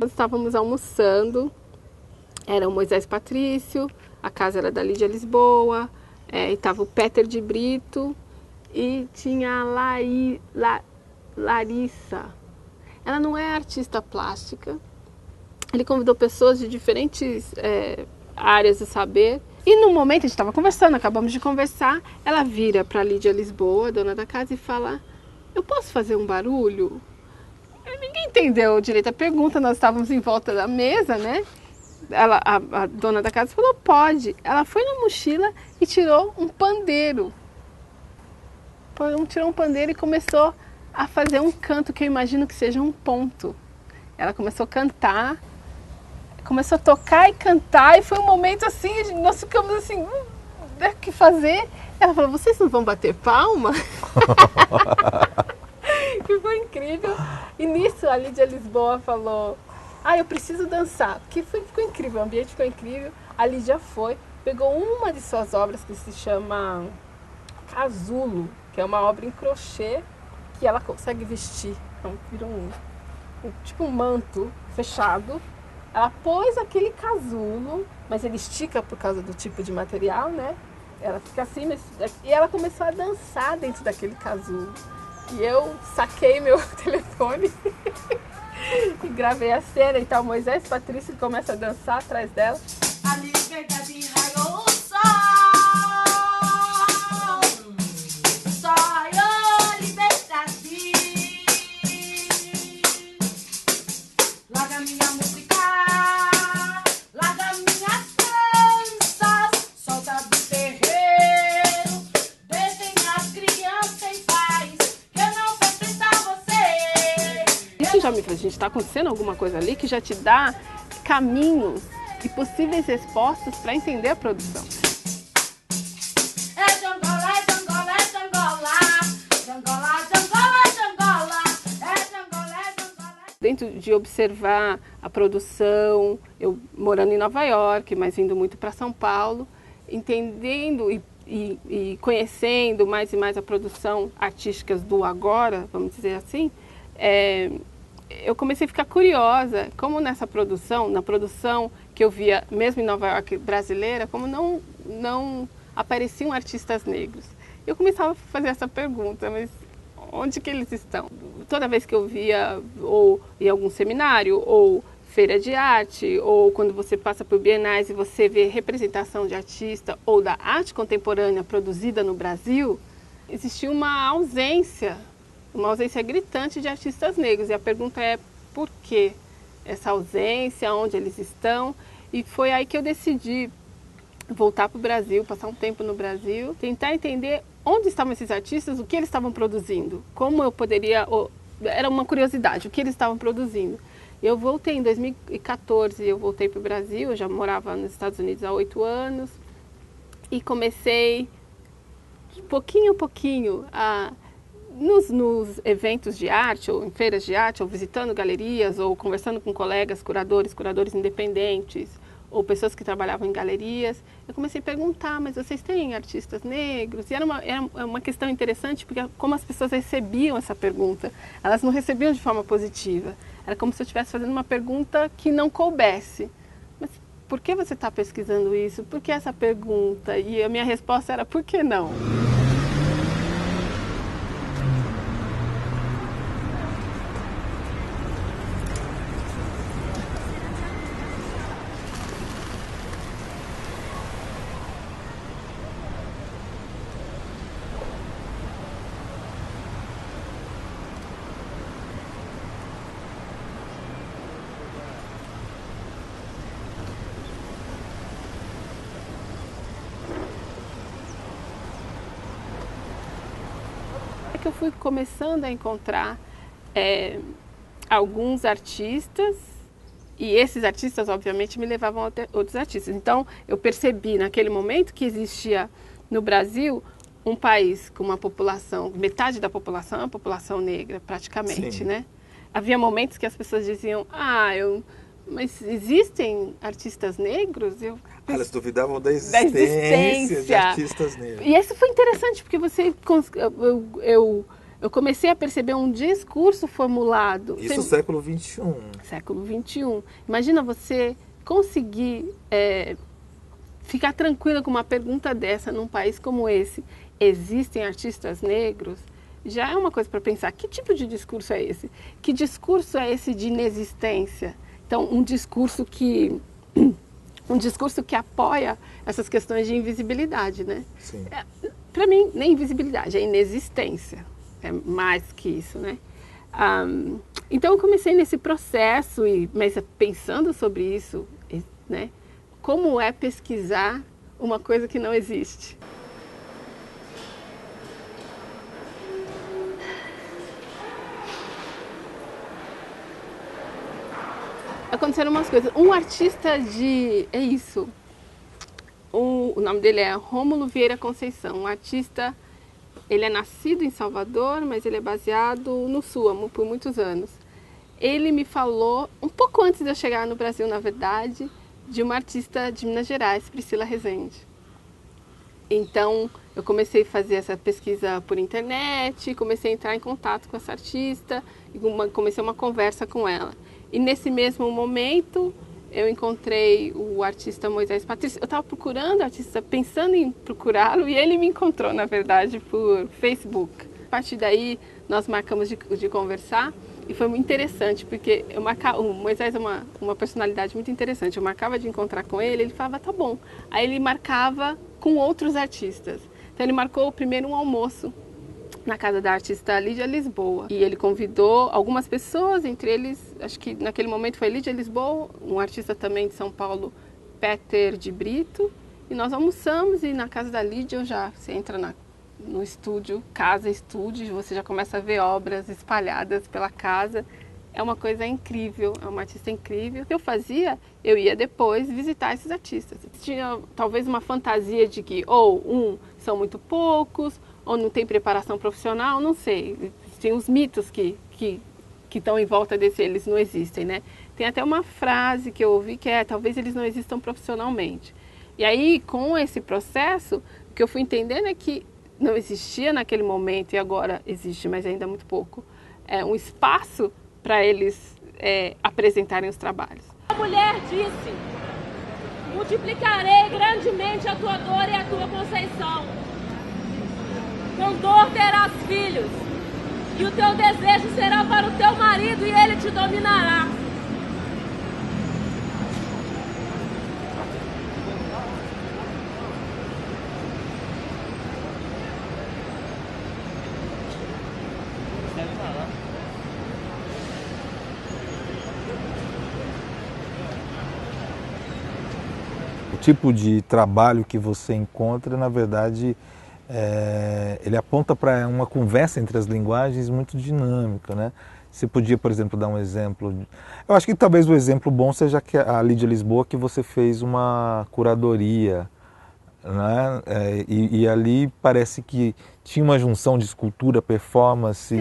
Nós estávamos almoçando, era o Moisés Patrício, a casa era da Lídia Lisboa, e estava o Peter de Brito e tinha a Larissa. Ela não é artista plástica. Ele convidou pessoas de diferentes áreas do saber. E no momento, a gente estava conversando, acabamos de conversar, ela vira para a Lídia Lisboa, dona da casa, e fala: eu posso fazer um barulho? Ninguém entendeu direito a pergunta, nós estávamos em volta da mesa, né? A dona da casa falou: pode. Ela foi na mochila e tirou um pandeiro. Tirou um pandeiro e começou a fazer um canto que eu imagino que seja um ponto. Ela começou a cantar, começou a tocar e cantar, e foi um momento assim, nós ficamos assim, o que fazer? Ela falou: vocês não vão bater palma? E foi incrível. E nisso a Lídia Lisboa falou: eu preciso dançar. Porque ficou incrível, o ambiente ficou incrível. A Lídia pegou uma de suas obras que se chama Casulo, que é uma obra em crochê que ela consegue vestir. Então virou tipo um manto fechado. Ela pôs aquele casulo, mas ele estica por causa do tipo de material, né? Ela fica assim, e ela começou a dançar dentro daquele casulo. E eu saquei meu telefone e gravei a cena. Então Moisés Patrício começa a dançar atrás dela. A liberdade raiou o sol, saiu liberdade. Larga minha música, larga minhas danças, solta do terreiro, deixem as crianças em paz, que eu não pertenço a você. Isso já me faz, gente, está acontecendo alguma coisa ali que já te dá caminhos e possíveis respostas para entender a produção. É Jangola, é Jangola, é Jangola, Jangola, Jangola, Jangola, é Jangola, é Jangola. Dentro de observar a produção, eu morando em Nova York, mas indo muito para São Paulo, entendendo e conhecendo mais e mais a produção artística do agora, vamos dizer assim, eu comecei a ficar curiosa, como nessa produção, na produção que eu via mesmo em Nova York brasileira, como não apareciam artistas negros. Eu começava a fazer essa pergunta: mas onde que eles estão? Toda vez que eu via, ou em algum seminário, ou feira de arte, ou quando você passa por bienais e você vê representação de artista ou da arte contemporânea produzida no Brasil, existia uma ausência gritante de artistas negros. E a pergunta é: por que essa ausência, onde eles estão? E foi aí que eu decidi voltar para o Brasil, passar um tempo no Brasil, tentar entender onde estavam esses artistas, o que eles estavam produzindo, como eu poderia, era uma curiosidade, o que eles estavam produzindo. Eu voltei em 2014, eu voltei para o Brasil, eu já morava nos Estados Unidos há 8 anos, e comecei, pouquinho a pouquinho, nos eventos de arte, ou em feiras de arte, ou visitando galerias, ou conversando com colegas, curadores independentes, ou pessoas que trabalhavam em galerias, eu comecei a perguntar: mas vocês têm artistas negros? E era uma questão interessante, porque como as pessoas recebiam essa pergunta, elas não recebiam de forma positiva. Era como se eu estivesse fazendo uma pergunta que não coubesse. Mas por que você está pesquisando isso? Por que essa pergunta? E a minha resposta era: por que não? Que eu fui começando a encontrar alguns artistas, e esses artistas obviamente me levavam a outros artistas. Então eu percebi naquele momento que existia no Brasil um país com uma população, metade da população é uma população negra praticamente, Sim. né? Havia momentos que as pessoas diziam: mas existem artistas negros? Elas duvidavam da existência de artistas negros. E isso foi interessante, porque eu eu comecei a perceber um discurso formulado. Isso século XXI. Século XXI. Imagina você conseguir ficar tranquila com uma pergunta dessa num país como esse. Existem artistas negros? Já é uma coisa para pensar. Que tipo de discurso é esse? Que discurso é esse de inexistência? Então, um discurso que apoia essas questões de invisibilidade, né? Sim. Para mim, nem invisibilidade, é inexistência. É mais que isso, né? Então eu comecei nesse processo, mas pensando sobre isso, né? Como é pesquisar uma coisa que não existe? Aconteceram umas coisas. Um artista é isso. O nome dele é Rômulo Vieira Conceição. Um artista, ele é nascido em Salvador, mas ele é baseado no Sul por muitos anos. Ele me falou, um pouco antes de eu chegar no Brasil, na verdade, de uma artista de Minas Gerais, Priscila Rezende. Então, eu comecei a fazer essa pesquisa por internet, comecei a entrar em contato com essa artista, e comecei uma conversa com ela. E nesse mesmo momento, eu encontrei o artista Moisés Patrício. Eu estava procurando o artista, pensando em procurá-lo, e ele me encontrou, na verdade, por Facebook. A partir daí, nós marcamos de conversar, e foi muito interessante, porque o Moisés é uma personalidade muito interessante. Eu marcava de encontrar com ele falava, tá bom. Aí ele marcava com outros artistas. Então ele marcou primeiro um almoço na casa da artista Lídia Lisboa. E ele convidou algumas pessoas, entre eles, acho que naquele momento foi Lídia Lisboa, um artista também de São Paulo, Peter de Brito. E nós almoçamos e na casa da Lídia você entra no estúdio, casa-estúdio, você já começa a ver obras espalhadas pela casa. É uma coisa incrível, é uma artista incrível. O que eu fazia, eu ia depois visitar esses artistas. Tinha talvez uma fantasia de que são muito poucos, ou não tem preparação profissional, não sei. Tem os mitos que estão em volta eles não existem, né? Tem até uma frase que eu ouvi que talvez eles não existam profissionalmente. E aí, com esse processo, o que eu fui entendendo é que não existia naquele momento, e agora existe, mas ainda muito pouco, um espaço para eles apresentarem os trabalhos. A mulher disse, multiplicarei grandemente a tua dor e a tua conceição. Com dor terás filhos, e o teu desejo será para o teu marido, e ele te dominará. O tipo de trabalho que você encontra, na verdade, ele aponta para uma conversa entre as linguagens muito dinâmica, né? Você podia, por exemplo, dar um exemplo? Eu acho que talvez o exemplo bom seja a Lídia Lisboa, que você fez uma curadoria, né? E ali parece que tinha uma junção de escultura, performance,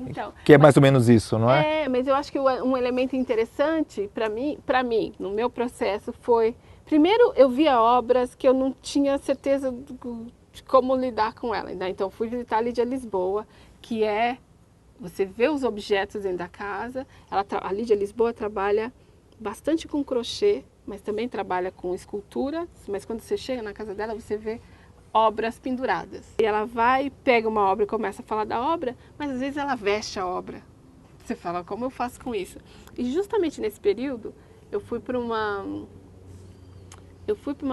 então, que é mais ou menos isso, não é? Mas eu acho que um elemento interessante para mim, no meu processo, foi... Primeiro, eu via obras que eu não tinha certeza de como lidar com ela. Né? Então, fui visitar a Lídia Lisboa, que você vê os objetos dentro da casa. A Lídia Lisboa trabalha bastante com crochê, mas também trabalha com escultura. Mas quando você chega na casa dela, você vê obras penduradas. E ela pega uma obra e começa a falar da obra, mas às vezes ela veste a obra. Você fala, como eu faço com isso? E justamente nesse período, eu fui para uma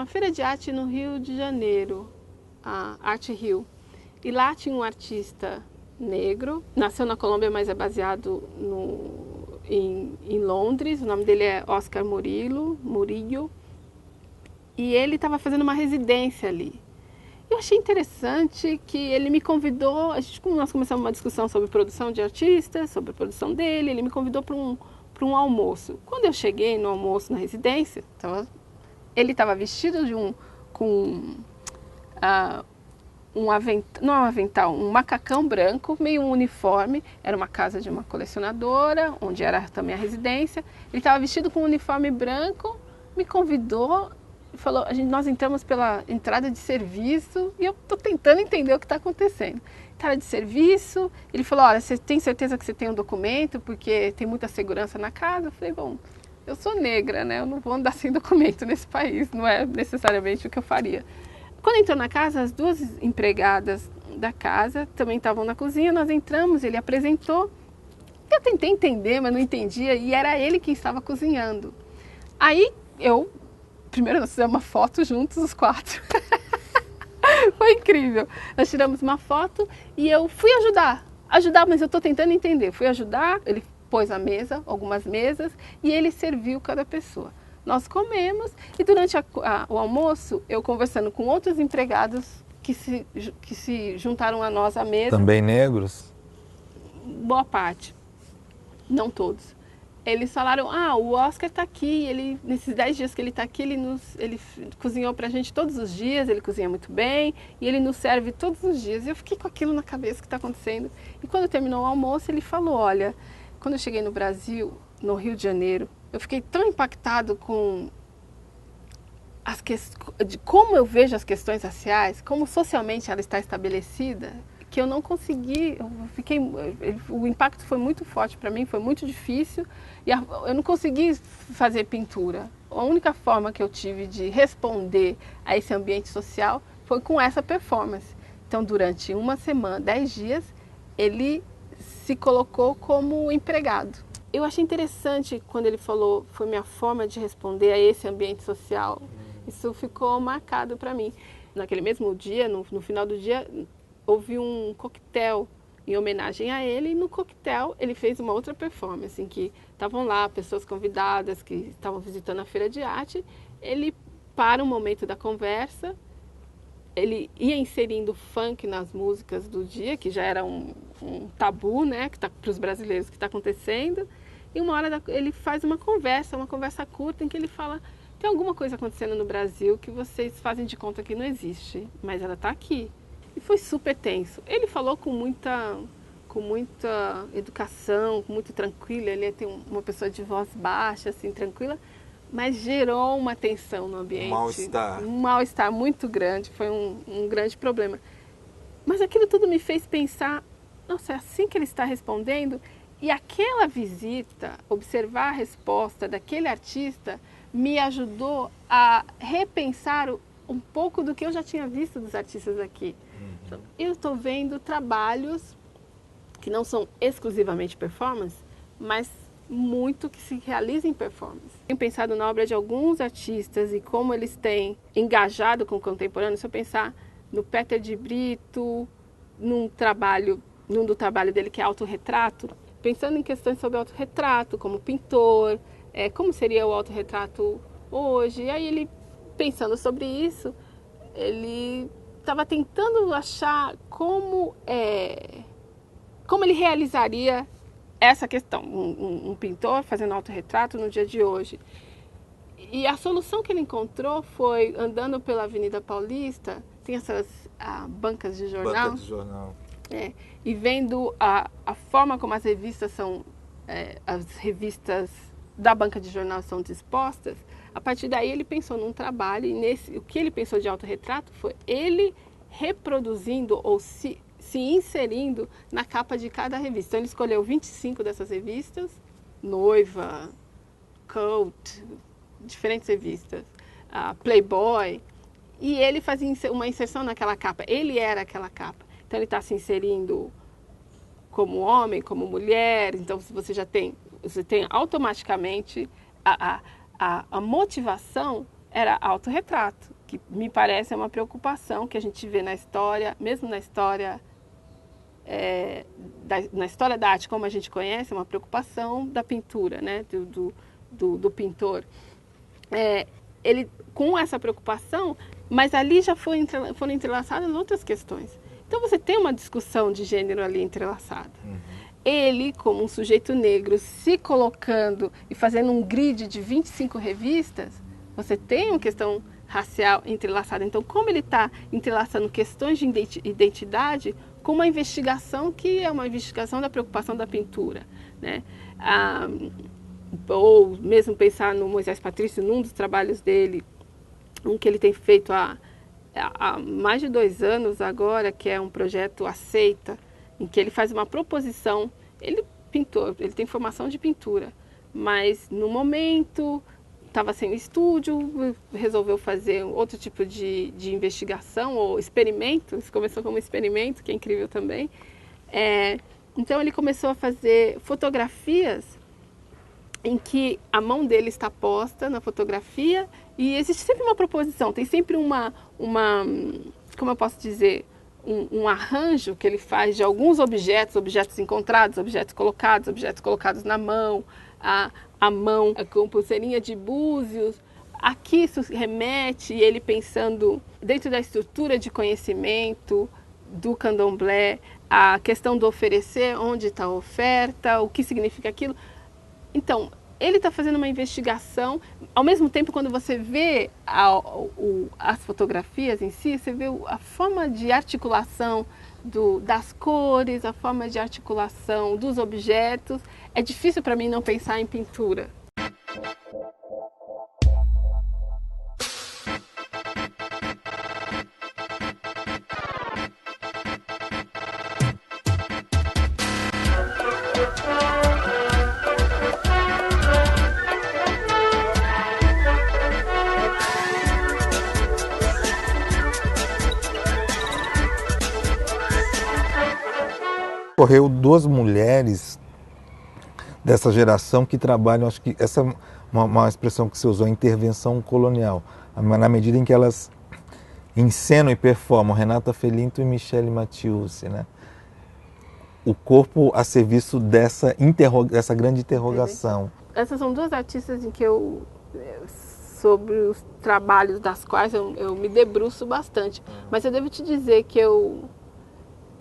feira de arte no Rio de Janeiro, a Arte Rio. E lá tinha um artista negro, nasceu na Colômbia, mas é baseado em Londres. O nome dele é Oscar Murillo. E ele estava fazendo uma residência ali. Eu achei interessante que ele me convidou, como nós começamos uma discussão sobre produção de artistas, sobre a produção dele, ele me convidou para um almoço. Quando eu cheguei no almoço na residência, ele estava vestido com um macacão branco, meio um uniforme. Era uma casa de uma colecionadora, onde era também a residência. Ele estava vestido com um uniforme branco, me convidou Ele falou, nós entramos pela entrada de serviço e eu estou tentando entender o que está acontecendo. Entrada de serviço, ele falou, olha, você tem certeza que você tem um documento, porque tem muita segurança na casa? Eu falei, bom, eu sou negra, né? Eu não vou andar sem documento nesse país, não é necessariamente o que eu faria. Quando entrou na casa, as 2 empregadas da casa também estavam na cozinha, nós entramos, ele apresentou. Eu tentei entender, mas não entendia, e era ele quem estava cozinhando. Aí primeiro nós fizemos uma foto juntos, os 4. Foi incrível. Nós tiramos uma foto e eu fui ajudar, mas eu estou tentando entender. Fui ajudar, ele pôs a mesa, algumas mesas, e ele serviu cada pessoa. Nós comemos e durante o almoço, eu conversando com outros empregados que se juntaram a nós à mesa. Também negros? Boa parte, não todos. Eles falaram, o Oscar está aqui, nesses 10 dias que ele está aqui, ele cozinhou para a gente todos os dias, ele cozinha muito bem, e ele nos serve todos os dias. E eu fiquei com aquilo na cabeça que está acontecendo. E quando terminou o almoço, ele falou, olha, quando eu cheguei no Brasil, no Rio de Janeiro, eu fiquei tão impactado com de como eu vejo as questões raciais, como socialmente ela está estabelecida, que eu não consegui, o impacto foi muito forte para mim, foi muito difícil, e eu não consegui fazer pintura. A única forma que eu tive de responder a esse ambiente social foi com essa performance. Então, durante uma semana, 10 dias, ele se colocou como empregado. Eu achei interessante quando ele falou, foi minha forma de responder a esse ambiente social. Isso ficou marcado para mim. Naquele mesmo dia, no final do dia, houve um coquetel em homenagem a ele, e no coquetel ele fez uma outra performance, em que estavam lá pessoas convidadas que estavam visitando a feira de arte. Ele, para um momento da conversa, ele ia inserindo funk nas músicas do dia, que já era um tabu, né, que tá, para os brasileiros, que está acontecendo, e uma hora ele faz uma conversa curta, em que ele fala, tem alguma coisa acontecendo no Brasil que vocês fazem de conta que não existe, mas ela está aqui. E foi super tenso. Ele falou com muita educação, muito tranquilo. Ele tem uma pessoa de voz baixa, assim, tranquila, mas gerou uma tensão no ambiente. Um mal-estar. Um mal-estar muito grande, foi um grande problema. Mas aquilo tudo me fez pensar, nossa, é assim que ele está respondendo? E aquela visita, observar a resposta daquele artista, me ajudou a repensar um pouco do que eu já tinha visto dos artistas aqui. Então, eu estou vendo trabalhos que não são exclusivamente performance, mas muito que se realiza em performance. Tenho pensado na obra de alguns artistas e como eles têm engajado com o contemporâneo. Se eu pensar no Peter de Brito, num do trabalho dele que é autorretrato, pensando em questões sobre autorretrato, como pintor, como seria o autorretrato hoje. E aí ele, pensando sobre isso, ele estava tentando achar como ele realizaria essa questão, um pintor fazendo autorretrato no dia de hoje. E a solução que ele encontrou foi, andando pela Avenida Paulista, tem essas bancas de jornal. Banca de jornal. E vendo a forma como as revistas da banca de jornal são dispostas, a partir daí ele pensou num trabalho, e o que ele pensou de autorretrato foi ele reproduzindo ou se inserindo na capa de cada revista. Então ele escolheu 25 dessas revistas, Noiva, Cult, diferentes revistas, Playboy, e ele fazia uma inserção naquela capa, ele era aquela capa. Então ele está se inserindo como homem, como mulher, então você tem automaticamente a motivação era autorretrato, que me parece é uma preocupação que a gente vê na história, mesmo na história da arte como a gente conhece, é uma preocupação da pintura, né, do pintor. Ele com essa preocupação, mas ali já foram entrelaçadas outras questões. Então você tem uma discussão de gênero ali entrelaçada. Ele, como um sujeito negro, se colocando e fazendo um grid de 25 revistas, você tem uma questão racial entrelaçada. Então, como ele está entrelaçando questões de identidade com uma investigação que é uma investigação da preocupação da pintura, né? Ou mesmo pensar no Moisés Patrício, num dos trabalhos dele, um que ele tem feito há mais de 2 anos agora, que é um projeto Aceita, em que ele faz uma proposição. Ele pintor, ele tem formação de pintura, mas no momento estava sem estúdio, resolveu fazer outro tipo de investigação ou experimento. Isso começou como experimento, que é incrível também. Então ele começou a fazer fotografias em que a mão dele está posta na fotografia e existe sempre uma proposição, tem sempre uma como eu posso dizer, um arranjo que ele faz de alguns objetos encontrados, objetos colocados na mão, a mão com pulseirinha de búzios. Aqui isso remete, ele pensando dentro da estrutura de conhecimento do candomblé, a questão do oferecer, onde está a oferta, o que significa aquilo. Então, ele está fazendo uma investigação, ao mesmo tempo quando você vê as fotografias em si, você vê a forma de articulação das cores, a forma de articulação dos objetos. É difícil para mim não pensar em pintura. Ocorreu 2 mulheres dessa geração que trabalham, acho que essa é uma expressão que você usou, intervenção colonial, na medida em que elas encenam e performam, Renata Felinto e Michele Mathieusse, né? O corpo a serviço dessa grande interrogação. Essas são 2 artistas em que sobre os trabalhos das quais eu me debruço bastante, mas eu devo te dizer que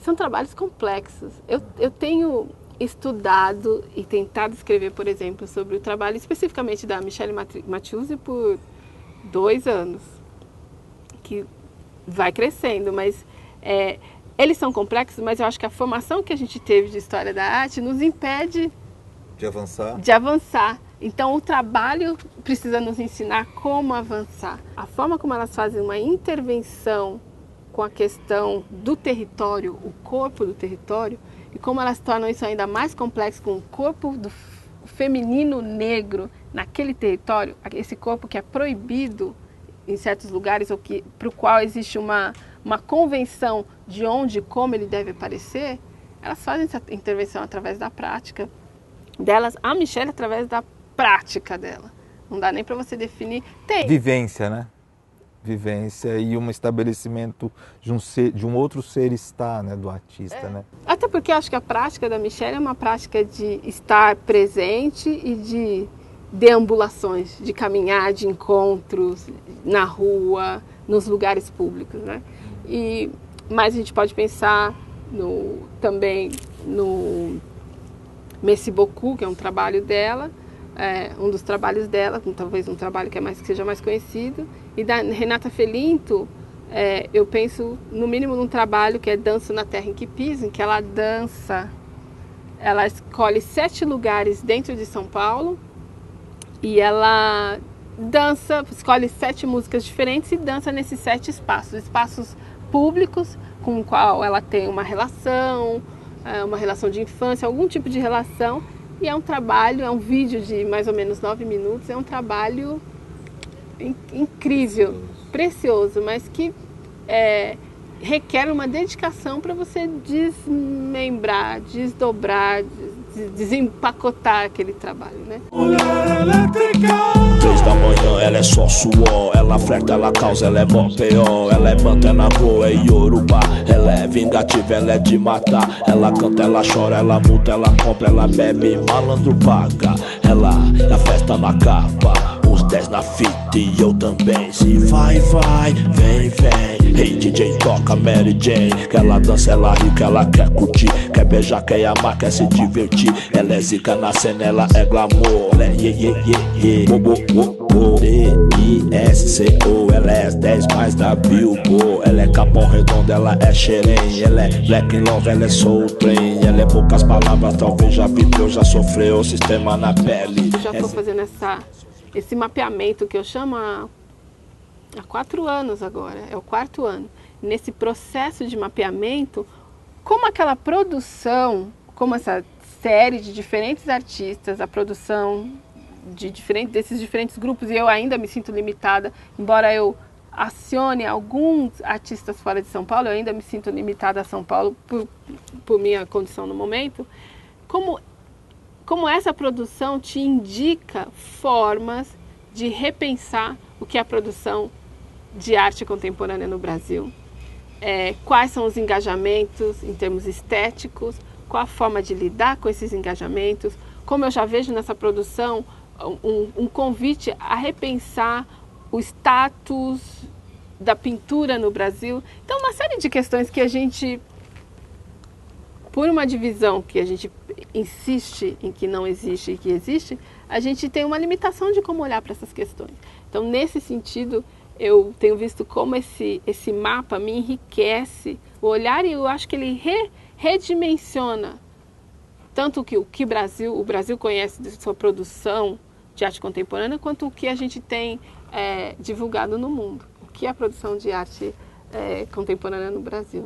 são trabalhos complexos. Eu tenho estudado e tentado escrever, por exemplo, sobre o trabalho especificamente da Michele Mathieusse por 2 anos, que vai crescendo, mas eles são complexos, mas eu acho que a formação que a gente teve de história da arte nos impede de avançar. Então o trabalho precisa nos ensinar como avançar. A forma como elas fazem uma intervenção com a questão do território, o corpo do território, e como elas tornam isso ainda mais complexo com o corpo do feminino negro naquele território, esse corpo que é proibido em certos lugares, ou para o qual existe uma convenção de onde e como ele deve aparecer. Elas fazem essa intervenção através da prática delas, a Michele através da prática dela. Não dá nem para você definir. Tem vivência, né? Vivência e um estabelecimento de um outro ser estar, né, do artista, né? Até porque eu acho que a prática da Michele é uma prática de estar presente e de deambulações, de caminhar, de encontros na rua, nos lugares públicos, né? Mas a gente pode pensar também no Merci Beaucoup, que é um trabalho dela, um dos trabalhos dela, talvez um trabalho que seja mais conhecido. E da Renata Felinto, eu penso no mínimo num trabalho que é Danço na Terra em que Piso, em que ela dança, ela escolhe 7 lugares dentro de São Paulo e ela escolhe 7 músicas diferentes e dança nesses 7 espaços públicos com o qual ela tem uma relação de infância, algum tipo de relação. E é um trabalho, é um vídeo de mais ou menos 9 minutos, é um trabalho incrível, precioso, mas que requer uma dedicação para você desmembrar, desdobrar, desempacotar aquele trabalho, né? Mulher elétrica. 3 da manhã, ela é só suor. Ela flerta, ela causa, ela é mó pior. Ela é manta, ela boa, é Yorubá. Ela é vingativa, ela é de matar. Ela canta, ela chora, ela multa, ela compra, ela bebe, malandro paga. Ela é a festa na capa, os 10 na fita e eu também. Se vai, vem, vem. Hey DJ, toca Mary Jane. Que ela dança, ela ri, que ela quer curtir. Quer beijar, quer amar, quer se divertir. Ela é zica na cena, ela é glamour. Ela é D-I-S-C-O. Ela é as 10 mais da Billboard. Ela é Capão Redondo, ela é xerém. Ela é Black in Love, ela é Soul Train. Ela é poucas palavras, talvez já viveu, já sofreu. Sistema na pele. Eu já estou fazendo esse mapeamento que eu chamo há 4 anos agora, é o 4º ano. Nesse processo de mapeamento, como aquela produção, como essa série de diferentes artistas, a produção desses diferentes grupos, e eu ainda me sinto limitada, embora eu acione alguns artistas fora de São Paulo, eu ainda me sinto limitada a São Paulo por minha condição no momento, como essa produção te indica formas de repensar o que é a produção de arte contemporânea no Brasil. Quais são os engajamentos em termos estéticos, qual a forma de lidar com esses engajamentos, como eu já vejo nessa produção um convite a repensar o status da pintura no Brasil. Então, uma série de questões que a gente, por uma divisão que a gente insiste em que não existe e que existe, a gente tem uma limitação de como olhar para essas questões. Então, nesse sentido, eu tenho visto como esse mapa me enriquece o olhar, e eu acho que ele redimensiona tanto o que o Brasil conhece de sua produção de arte contemporânea, quanto o que a gente tem divulgado no mundo, o que é a produção de arte contemporânea no Brasil.